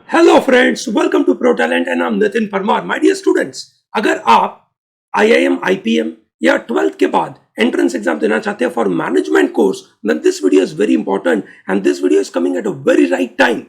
Hello friends, welcome to pro talent and I am Nitin Parmar. My dear students, अगर आप IIM IPM या 12th के बाद एंट्रेंस एग्जाम देना चाहते हैं for management course, then this video is very important and this video is coming at a very right time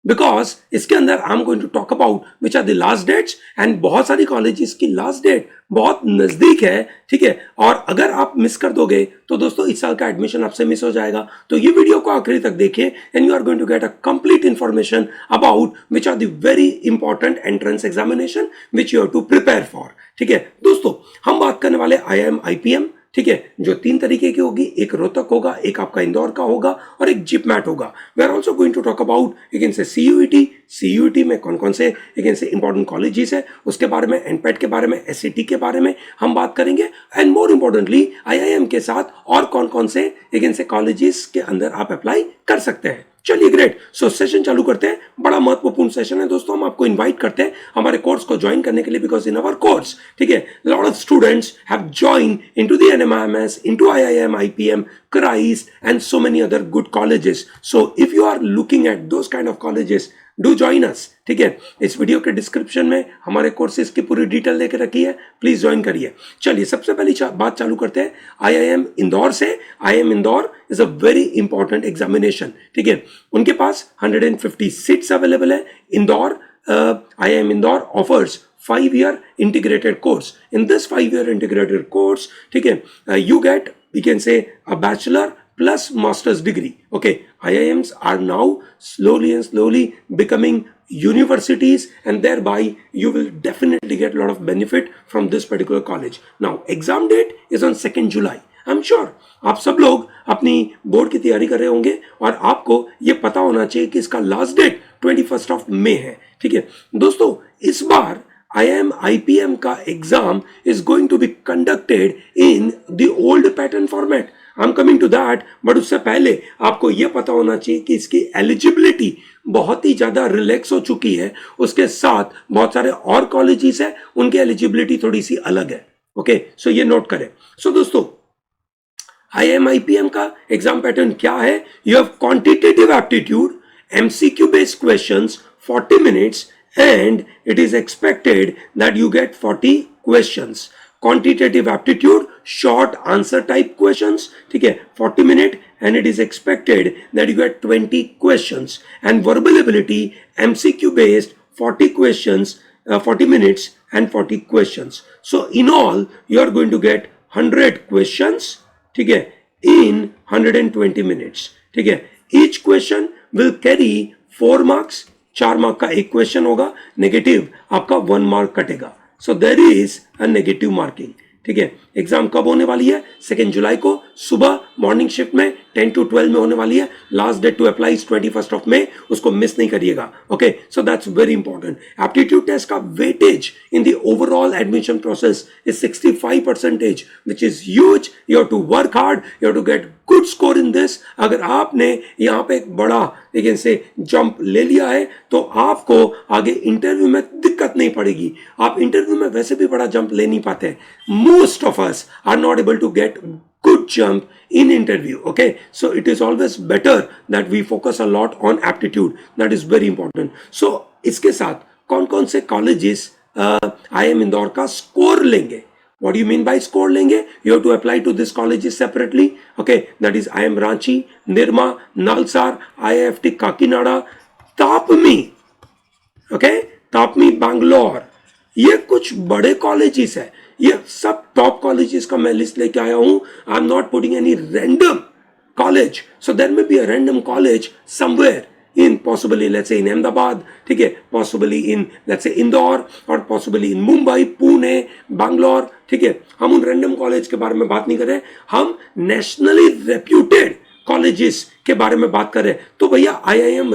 because इसके अंदर I am going to talk about which are the last dates and बहुत सारी colleges की last date बहुत नजदीक है, ठीक है। और अगर आप मिस कर दोगे तो दोस्तों इस साल का एडमिशन आपसे मिस हो जाएगा। तो ये वीडियो को आखिरी तक देखिए and you are going to get a complete information about which are the very important entrance examination which you have to prepare for, ठीक है। दोस्तों हम बात करने वाले आईआईएम आईपीएम, ठीक है, जो 3 तरीके की होगी, एक रोहतक होगा, एक आपका इंदौर का होगा और एक जिपमैट होगा। We are also going to talk about again से सीयूईटी में कौन कौन से अगेन से इंपॉर्टेंट कॉलेजेस है, उसके बारे में, एनपेट के बारे में, एससीटी के बारे में हम बात करेंगे एंड मोर इंपॉर्टेंटली आईआईएम के साथ और कौन कौन से अगेन से कॉलेजेस के अंदर आप अप्लाई कर सकते हैं। चलिए ग्रेट, सो सेशन चालू करते हैं। बड़ा महत्वपूर्ण सेशन है दोस्तों, हम आपको इनवाइट करते हैं हमारे कोर्स को ज्वाइन करने के लिए बिकॉज इन अवर कोर्स, ठीक है, lot of students have join into the NMIMS, into IIM IPM, Christ and so many other good colleges. So if you are looking at those kind of colleges, do join us, ठीक है। इस video के description में हमारे courses की पूरी detail लेकर रखी है, प्लीज ज्वाइन करिए। चलिए सबसे पहली बात चालू करते हैं आईआईएम इंदौर से। IIM Indore is a very important examination, ठीक है। उनके पास 150 सीट्स अवेलेबल है। Indore, IIM Indore offers 5-year integrated course. In this 5-year integrated course, ठीक है, you get, we can say, a bachelor plus master's degree. Okay, IIMs are now slowly becoming universities and thereby you will definitely get a lot of benefit from this particular college. Now exam date is on 2nd July. I'm sure आप सब लोग अपनी board की तैयारी कर रहे होंगे और आपको ये पता होना चाहिए कि इसका last date 21st of May है, ठीक है। दोस्तों इस बार IIM IPM का exam is going to be conducted in the old pattern format. I am coming to that, but उससे पहले आपको यह पता होना चाहिए कि इसकी एलिजिबिलिटी बहुत ही ज्यादा रिलैक्स हो चुकी है। उसके साथ बहुत सारे और कॉलेजेस है, उनकी एलिजिबिलिटी थोड़ी सी अलग है। ओके, सो ये नोट करें। सो दोस्तों IIM IPM का एग्जाम पैटर्न क्या है? You have quantitative aptitude, MCQ based questions, 40 minutes, and it is expected that you get 40 questions. Quantitative aptitude, short answer type questions, ठीक है, 40 minute, and it is expected that you get 20 questions. And verbal ability, MCQ based, 40 questions, 40 minutes and 40 questions. So in all, you are going to get 100 questions, ठीक है, in 120 minutes, ठीक है। Each question will carry 4 marks, 4 mark का एक question होगा, negative आपका 1 mark कटेगा। So there is a negative marking, ठीक है। एग्जाम कब होने वाली है? 2 जुलाई को सुबह मॉर्निंग शिफ्ट में 10 to 12 में होने वाली है। Last date to apply is 21st of May, उसको मिस नहीं करिएगा। Okay, so that's very important. Aptitude test का weightage in the overall admission process is 65%, which is huge. You have to work hard, you have to get good score in this. अगर आपने यहाँ पे एक बड़ा लेकिन से जंप ले लिया है तो आपको आगे इंटरव्यू में दिक्कत नहीं पड़ेगी। आप इंटरव्यू में वैसे भी बड़ा जंप ले नहीं पाते। Most of us are not able to get good jump in interview. Okay, so it is always better that we focus a lot on aptitude. That is very important. So इसके साथ कौन कौन से colleges IIM Indore का score लेंगे? What do you mean by score लेंगे? You have to apply to these colleges separately. Okay, that is IIM Ranchi, Nirma, Nalsar, IIFT Kakinada, Tapmi. Okay, Tapmi Bangalore. ये कुछ बड़े कॉलेजेस है, ये सब top colleges का मैं लिस्ट लेके आया हूं। I am not putting any random college, so there may be a random college somewhere in possibly let's say in Ahmedabad, ठीक है, possibly in let's say Indore और possibly in मुंबई, पुणे, बैंगलोर, ठीक है। हम उन रैंडम कॉलेज के बारे में बात नहीं कर रहे, हम नेशनली रेप्यूटेड कॉलेजेस के बारे में बात कर रहे हैं। तो भैया IIM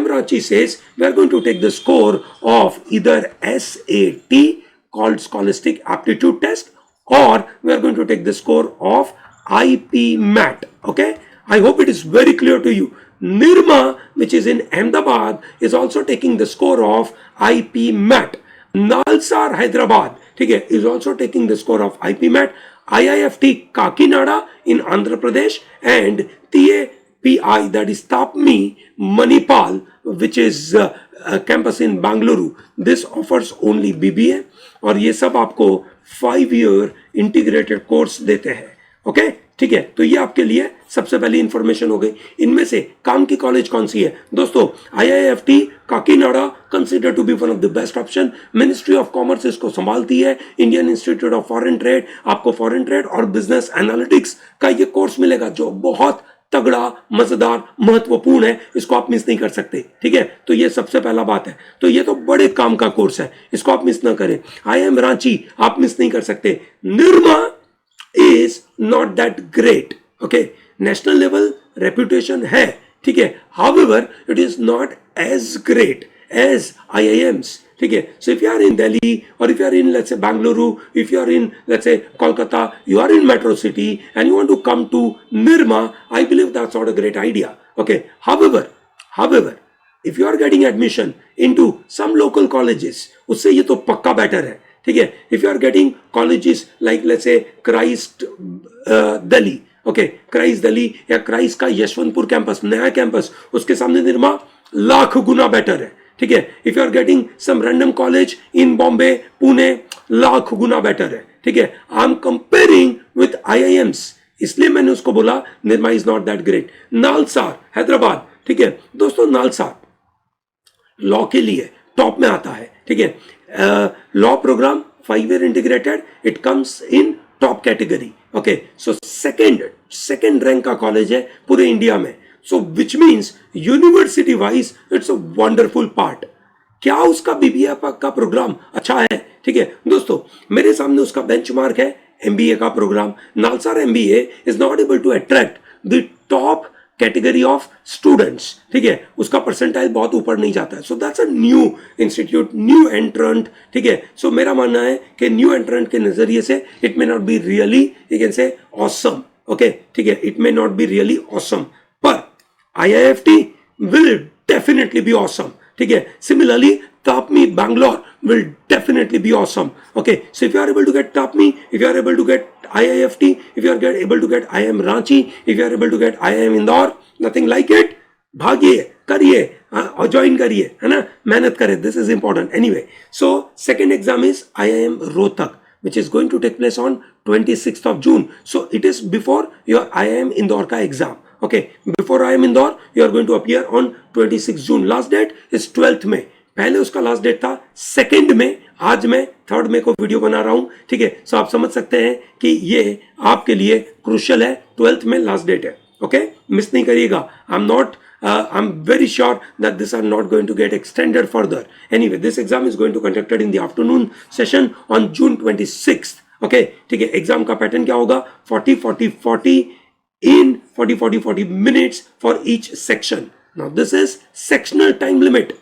Ranchi says we are going to take the score of either SAT called Scholastic Aptitude Test or we are going to take the score of IPMAT. Okay, I hope it is very clear to you. Nirma, which is in Ahmedabad, is also taking the score of IPMAT. Nalsar, Hyderabad, ठीक है, is also taking the score of IPMAT. IIFT Kakinada in Andhra Pradesh and TAPI, that is Tapmi Manipal, which is campus in Bengaluru, this offers only BBA, और ये सब आपको 5 year integrated course देते हैं। Okay, ठीक है, तो ये आपके लिए सबसे पहली इंफॉर्मेशन हो गई। इनमें से काम की कॉलेज कौन सी है दोस्तों? IIFT Kakinada consider to be one of the best option. Ministry of commerce इसको संभालती है। Indian Institute of Foreign Trade, आपको फॉरेन ट्रेड और बिजनेस एनालिटिक्स का ये कोर्स मिलेगा जो बहुत तगड़ा, मजेदार, महत्वपूर्ण है, इसको आप मिस नहीं कर सकते। ठीक है, तो ये सबसे पहला बात है। तो ये तो बड़े काम का कोर्स है, इसको आप मिस ना करें। IIM रांची आप मिस नहीं कर सकते। Nirma is not that great, okay, national level reputation है, ठीक है, however it is not as great as IIMs. ठीक है, so if you are in Delhi or if you are in, let's say, Bangalore, if you are in, let's say, Kolkata, you are in metro city and you want to come to Nirma, I believe that's not a great idea. Okay, however, if you are getting admission into some local colleges, उससे ये तो पक्का better है। ठीक है, if you are getting colleges like, let's say, Christ Delhi, okay, Christ Delhi या Christ का Yesvantpur campus, नया कैंपस, उसके सामने निर्मा लाख गुना बेटर है। ठीक है, if you are getting some random college in Bombay, Pune, lakh गुना बेटर है। ठीक है, I am comparing with IIMs, इसलिए मैंने उसको बोला Nirma is not that great. NALSAR Hyderabad, ठीक है दोस्तों, नालसार लॉ के लिए टॉप में आता है। ठीक है, law program 5 year integrated, it comes in top category. Okay, so second rank का कॉलेज है पूरे इंडिया में। So which means university wise it's a wonderful part. क्या उसका BBA का प्रोग्राम अच्छा है? ठीक है दोस्तों, मेरे सामने उसका बेंचमार्क है MBA का program. NALSAR MBA is not able to attract the top category of students. ठीक है, उसका परसेंटाइल बहुत ऊपर नहीं जाता है। So that's a new institute, new entrant. ठीक है, so मेरा मानना है कि new entrant के नजरिए से it may not be really, you can say, awesome. Okay, ठीक है, it may not be really awesome, पर IIFT will definitely be awesome. ठीक है, similarly TAPMI Bangalore will definitely be awesome. Okay, so if you are able to get TAPMI, if you are able to get IIFT, if you are able to get IIM Ranchi, if you are able to get IIM Indore, nothing like it, भागिए, करिए और join करिए, है ना, मेहनत करें, this is important. Anyway, so second exam is IIM Rohtak, which is going to take place on 26th of June. So it is before your IIM Indore का exam. Okay, before IIM Indore, you are going to appear on 26 June. Last date is 12th May. पहले उसका last date था 2nd May, आज मैं 3rd May को video बना रहा हूं। ठीक है, सो आप समझ सकते हैं कि ये आपके लिए क्रूशियल है। 12th May लास्ट डेट है। ओके, मिस नहीं करिएगा। I'm very sure that this are not going to get extended further. Anyway, this exam is going to conducted in the afternoon session on June 26th. Okay, ठीक है, exam का pattern क्या होगा? 40 in 40 minutes for each section. Now this is sectional time limit,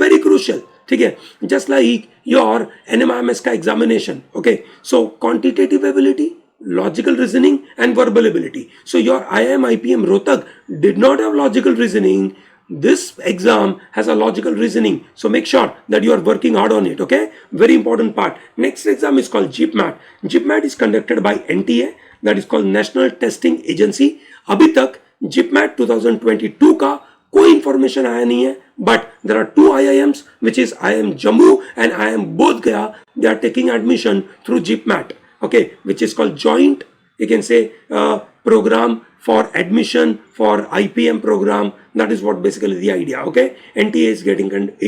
very crucial. ठीक है, just like your NMIMS का examination. Okay, so quantitative ability, logical reasoning and verbal ability. So your IIM IPM Rohtak did not have logical reasoning. This exam has a logical reasoning, so make sure that you are working hard on it. Okay, very important part. Next exam is called GIPMAT. GIPMAT is conducted by NTA, that is called National Testing Agency. अभी तक GIPMAT 2022 का कोई information आया नहीं है, but there are 2 IIMs, which is IIM Jammu and IIM Bodh Gaya. They are taking admission through GIPMAT. Okay, which is called joint, you can say, program for admission for IPM program. That is what basically the idea. Okay, NTA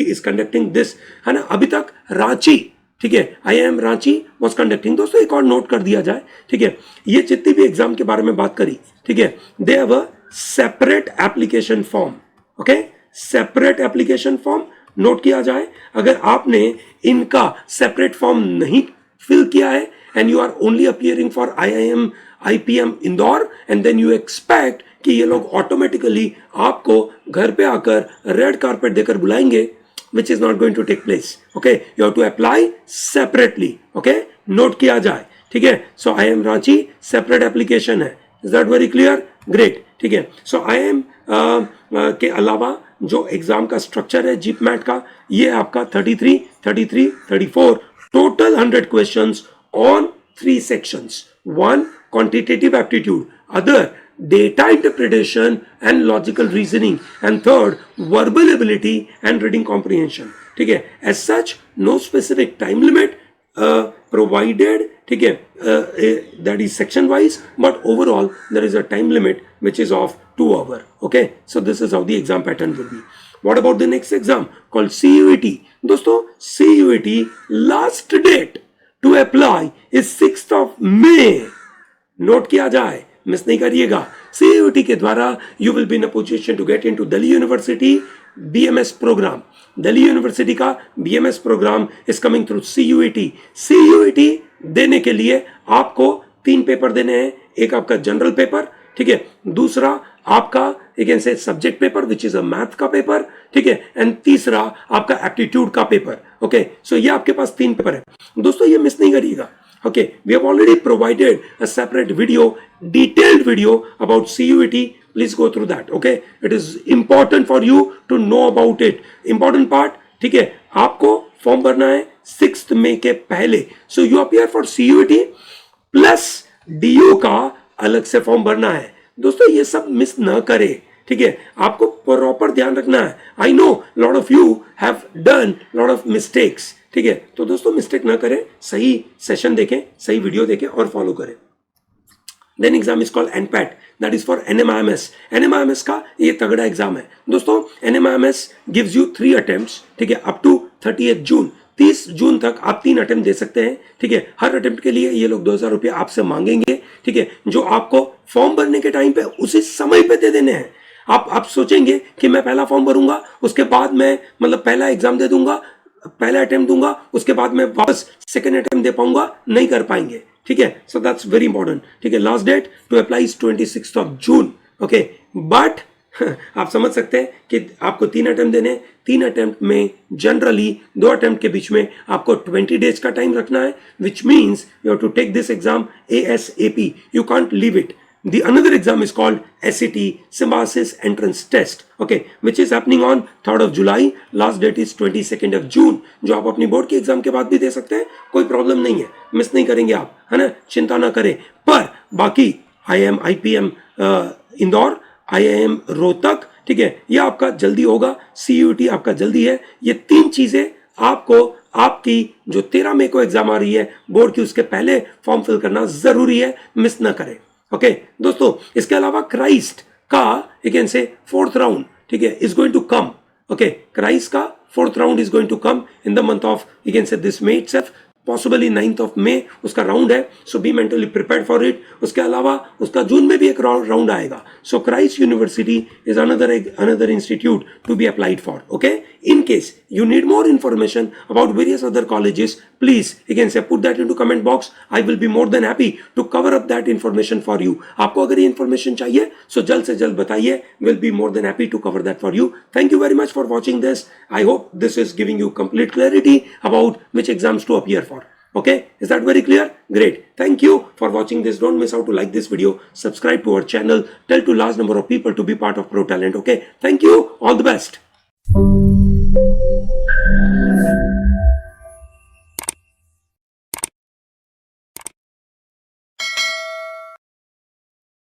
is conducting this, है ना। अभी तक रांची, ठीक है, IIM Ranchi was conducting. दोस्तों एक और note कर दिया जाए, ठीक है, ये जितनी भी एग्जाम के बारे में बात करी, ठीक है, they have a separate application form. Okay, separate application form note किया जाए। अगर आपने इनका सेपरेट फॉर्म नहीं फिल किया है and you are only appearing for IIM IPM Indore and then you expect कि ये लोग ऑटोमेटिकली आपको घर पे आकर रेड कारपेट देकर बुलाएंगे, which is not going to take place. Okay, you have to apply separately. Okay, note किया जाए, ठीक है। So IIM Ranchi separate application है। Is that very clear? Great, ठीक है। So IIM के अलावा जो एग्जाम का स्ट्रक्चर है GIPMAT का, ये आपका 33, 34 total 100 questions on 3 sections. 1 quantitative aptitude, other data interpretation and logical reasoning, and third, verbal ability and reading comprehension. ठीक है, as such no specific time limit provided, ठीक है, that is section wise, but overall there is a time limit which is of 2 hours. Okay, so this is how the exam pattern will be. What about the next exam called CUET? दोस्तों CUET last date to apply is 6th of May. Note किया जाए, miss नहीं करिएगा. CUET के द्वारा you will be in a position to get into Delhi University BMS program. Delhi University का BMS program is coming through CUET. CUET देने के लिए आपको 3 पेपर देने हैं. एक आपका जनरल पेपर, ठीक है, दूसरा आपका एक से subject paper which is a math का पेपर, ठीक है, एंड तीसरा आपका एप्टीट्यूड का पेपर. ओके, सो ये आपके पास 3 पेपर है दोस्तों, ये मिस नहीं करिएगा. Okay, we have already provided a separate video, detailed video about CUET. Please go through that. Okay, it is important for you to know about it. Important part, ठीक है, आपको फॉर्म भरना है 6th मई के पहले. So you appear for CUET plus DU का अलग से फॉर्म भरना है. दोस्तों ये सब मिस न करें, ठीक है, आपको प्रॉपर ध्यान रखना है. I know lot of you have done lot of mistakes, ठीक है, तो दोस्तों मिस्टेक ना करें, सही सेशन देखें, सही वीडियो देखें और फॉलो करें. Then exam is called NPAT, that is for NMIMS. NMIMS का ये तगड़ा एग्जाम है दोस्तों. NMIMS गिव्स यू 3 अटेम्प्ट्स, ठीक है, अप टू 30 जून. 30 जून तक आप 3 अटेम्प्ट दे सकते हैं, ठीक है. हर अटेम्प्ट के लिए ये लोग 2000 रुपये आपसे मांगेंगे, ठीक है, जो आपको फॉर्म भरने के टाइम पे उसी समय पे दे देने हैं. आप सोचेंगे कि मैं पहला फॉर्म भरूंगा, उसके बाद मैं मतलब पहला एग्जाम दे दूंगा, पहला अटेम्प्ट दूंगा, उसके बाद मैं वापस सेकंड अटेम्प्ट दे पाऊंगा, नहीं कर पाएंगे, ठीक है. सो दैट्स वेरी इंपॉर्टेंट, ठीक है. Last date to apply is 26th of June. Okay, but आप समझ सकते हैं कि आपको 3 अटेम्प्ट देने. 3 अटेम्प्ट में जनरली 2 अटेम्प्ट के बीच में आपको 20 days का टाइम रखना है, which means you have to take this exam ASAP. You can't leave it. The another exam is called SAT, Symbiosis Entrance Test, okay, which is happening on 3rd of July. Last date is 22nd of June. जो आप अपनी board के exam के बाद भी दे सकते हैं, कोई प्रॉब्लम नहीं है, मिस नहीं करेंगे आप, है ना, चिंता ना करें. पर बाकी IIM IPM Indore, IIM Rohtak, ठीक है, ये आपका जल्दी होगा. CUET आपका जल्दी है. ये 3 चीजें आपको आपकी जो 13 मई को एग्जाम आ रही है बोर्ड की, उसके पहले फॉर्म फिल करना जरूरी है, मिस ना करें. ओके दोस्तों, इसके अलावा क्राइस्ट का यू कैन से 4th राउंड, ठीक है, is going to come. Okay, Christ का 4th round is going to come in the month of you can say this May itself, possibly 9th of May उसका round है. So be mentally prepared for it. उसके अलावा उसका June में भी एक round आएगा. So Christ university is another institute to be applied for. Okay, in case you need more information about various other colleges, please you can say put that into comment box. I will be more than happy to cover up that information for you. आपको अगर ये information चाहिए so जल्द से जल्द बताइए. Will be more than happy to cover that for you. Thank you very much for watching this. I hope this is giving you complete clarity about which exams to appear for. Okay, is that very clear? Great. Thank you for watching this. Don't miss out to like this video, subscribe to our channel, tell to large number of people to be part of Pro Talent. Okay, thank you, all the best.